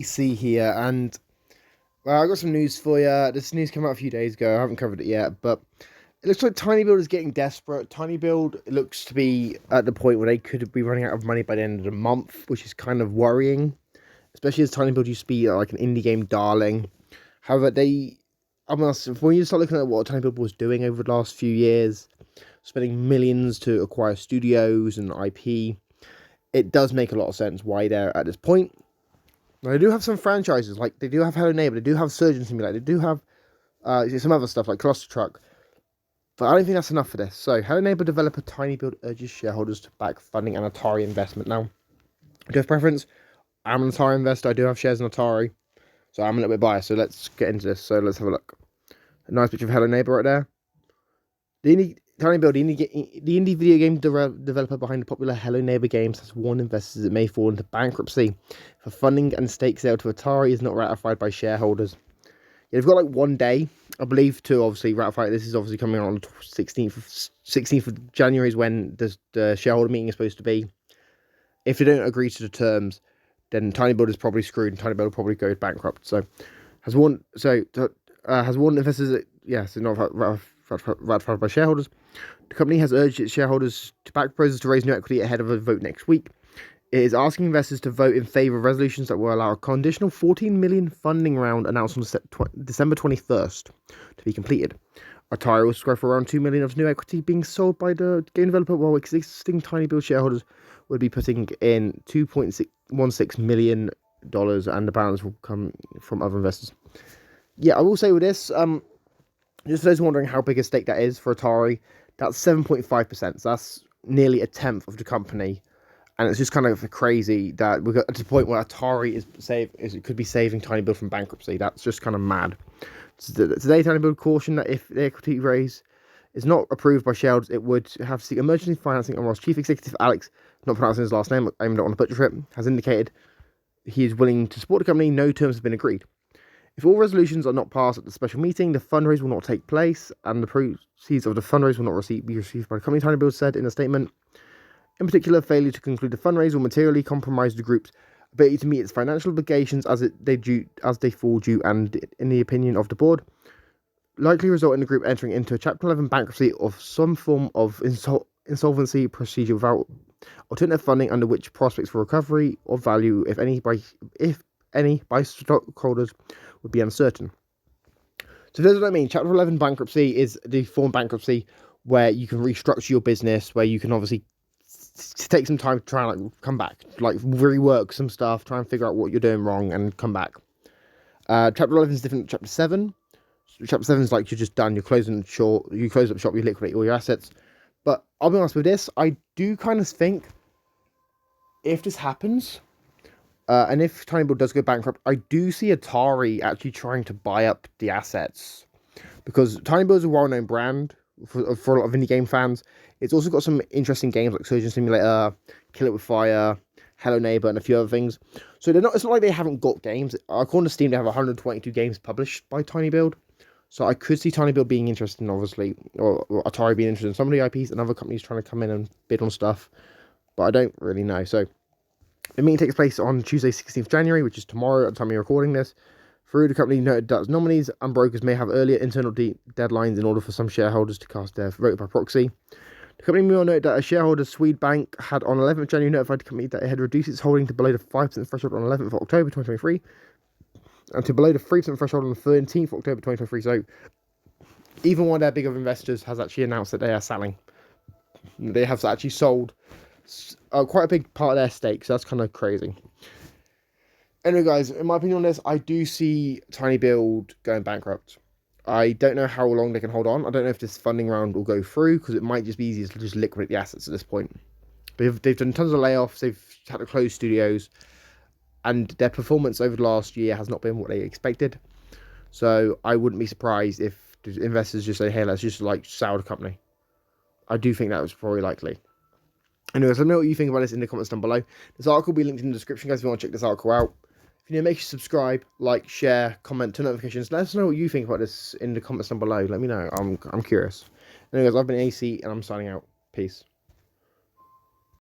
AC here, and well, I got some news for you. This news came out a few days ago. I haven't covered it yet, but it looks like TinyBuild is getting desperate. TinyBuild looks to be at the point where they could be running out of money by the end of the month, which is kind of worrying, especially as TinyBuild used to be like an indie game darling. However, when you start looking at what TinyBuild was doing over the last few years, spending millions to acquire studios and IP, it does make a lot of sense why they're at this point. Now, they do have some franchises, like they do have Hello Neighbor, they do have Surgeon Simulator, they do have some other stuff like Cluster Truck, but I don't think that's enough for this. So, Hello Neighbor developer TinyBuild urges shareholders to back funding an Atari investment. Now, I do have preference. I'm an Atari investor, I do have shares in Atari, so I'm a little bit biased, so let's get into this. So, let's have a look. A nice picture of Hello Neighbor right there. TinyBuild, the indie video game developer behind the popular Hello Neighbor games, has warned investors it may fall into bankruptcy if a funding and stake sale to Atari is not ratified by shareholders. Yeah, they've got like 1 day, I believe, to obviously ratify it. This is obviously coming out on the 16th of January is when the shareholder meeting is supposed to be. If they don't agree to the terms, then TinyBuild is probably screwed, and TinyBuild will probably go bankrupt. So has warned investors that yes, they're not ratified by shareholders. The company has urged its shareholders to back proposals to raise new equity ahead of a vote next week. It is asking investors to vote in favour of resolutions that will allow a conditional $14 million funding round announced on December 21st to be completed. Atari will subscribe for around $2 million of new equity being sold by the game developer, while existing TinyBuild shareholders would be putting in $2.16 million, and the balance will come from other investors. Yeah, I will say with this, just for those wondering how big a stake that is for Atari, that's 7.5%. So that's nearly a tenth of the company. And it's just kind of crazy that we got to the point where Atari it could be saving TinyBuild from bankruptcy. That's just kind of mad. Today, TinyBuild cautioned that if the equity raise is not approved by shareholders, it would have to seek emergency financing. And whilst Chief Executive Alex, not pronouncing his last name, I don't want to butcher it, has indicated he is willing to support the company, no terms have been agreed. If all resolutions are not passed at the special meeting, the fundraise will not take place, and the proceeds of the fundraise will not be received by the company, TinyBuild said in a statement. In particular, failure to conclude the fundraise will materially compromise the group's ability to meet its financial obligations as they fall due, and, in the opinion of the board, likely result in the group entering into a Chapter 11 bankruptcy of some form of insolvency procedure without alternative funding, under which prospects for recovery of value, if any, by stockholders would be uncertain. So that's what I mean. Chapter 11 bankruptcy is the form of bankruptcy where you can restructure your business, where you can obviously take some time to try and come back, like rework some stuff, try and figure out what you're doing wrong and come back. Chapter 11 is different than Chapter 7. Chapter 7 is like you're just done, you close up shop, you liquidate all your assets. But I'll be honest with this, I do kind of think if this happens, and if TinyBuild does go bankrupt, I do see Atari actually trying to buy up the assets. Because TinyBuild is a well-known brand for a lot of indie game fans. It's also got some interesting games like Surgeon Simulator, Kill It With Fire, Hello Neighbor, and a few other things. So it's not like they haven't got games. According to Steam, they have 122 games published by TinyBuild. So I could see TinyBuild being interested in, obviously, or Atari being interested in some of the IPs, and other companies trying to come in and bid on stuff. But I don't really know. So the meeting takes place on Tuesday, 16th January, which is tomorrow at the time you're recording this. Through the company noted that nominees and brokers may have earlier internal deadlines in order for some shareholders to cast their vote by proxy. The company meanwhile noted that a shareholder, Swedbank, had on 11th January notified the company that it had reduced its holding to below the 5% threshold on 11th of October 2023 and to below the 3% threshold on the 13th of October 2023. So even one of their bigger investors has actually announced that they are selling. They have actually sold quite a big part of their stake, so that's kind of crazy. Anyway, guys, in my opinion on this, I do see TinyBuild going bankrupt. I don't know how long they can hold on. I don't know if this funding round will go through, because it might just be easier to just liquidate the assets at this point. They've done tons of layoffs, they've had to close studios, and their performance over the last year has not been what they expected. So I wouldn't be surprised if the investors just say, hey, let's just sell the company. I do think that was probably likely. Anyways, let me know what you think about this in the comments down below. This article will be linked in the description, guys, if you want to check this article out. If you need to, make sure you subscribe, like, share, comment, turn notifications. Let us know what you think about this in the comments down below. Let me know. I'm curious. Anyways, I've been AC, and I'm signing out. Peace.